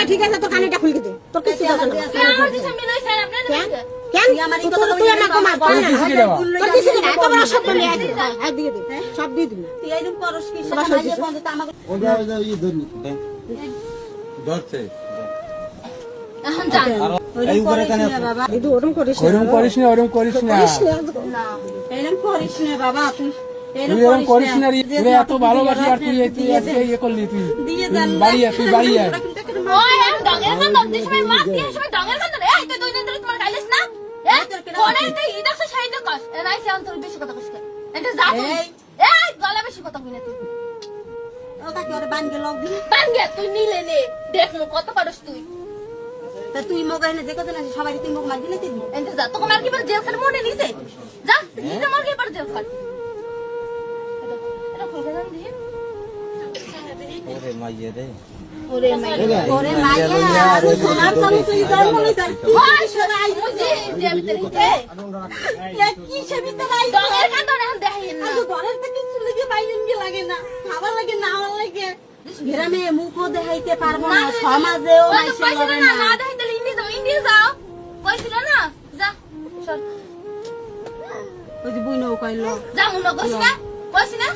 ঠিক আছে তোর কানেটা খুলে দে তোর কিছু দরকার নেই কেন তুই আমার কমা তোর কিছু না এত বড় সব বলে আর দিয়ে দে সব দিয়ে দিবি তুই এইরকম করস কি সেটা মাঝে বন্ধ তো আমাকে ওটা ই ধরনি ধরছে এখন জান এই উপরে কানে বাবা এই তো ওরকম করিস না ওরকম করিস না না এরকম করিস না বাবা তুই তুই এরকম করিস না রে তুই এত ভালোবাসি আর তুই ইয়ে করলি তুই দিয়ে দেন বাড়ি আয় তুই বাড়ি আয় ওই আমি ডঙ্গের কান্দন দিস সময় মার দিয়ে সময় ডঙ্গের কান্দন এই তুই দুই দিন ধরে তোমার গাইলিস না কোনে তুই ইদাস শাহিদ কস এনাই সে অন্তর বেশি কথা কস এটা যা তুই এই গলা বেশি কথা কই না তুই ওটা কি ওরে বানগে লগ দি বাঙ্গে তুই নিলে নে দেখ কত পারস তুই তা তুই মোগাইনে যে কথা না সবাই তুই মোগ মার দিলে তুই এটা যা তোকে মার কি বার জেল খানে মনে নিছে যা নিজে মর কি বার জেল খান এটা খুলকে জান দি ওরে মাইয়ে রে ওরে মাই ওরে মাইয়া আর সোনার চামচ তুই জন্ম লইছ ওই সবাই বুঝি যে ভিতরে কি সেবিতে নাই ডঙ্গের কান্দন এখন দেখাই না আজু ঘরের থেকে কিছু লাগে বাইরেন কি লাগে না খাবার লাগে না আমার লাগে গ্রামে মুখও দেখাইতে পারবো না সমাজেও ওই তো মাইসে পয়সা লড়ে না না না দেখাই তাহলে ইন্ডিয়া যাও পয়সা না যা সর ওই যে বুইনাও কইলো যা মুন্ড কইছ না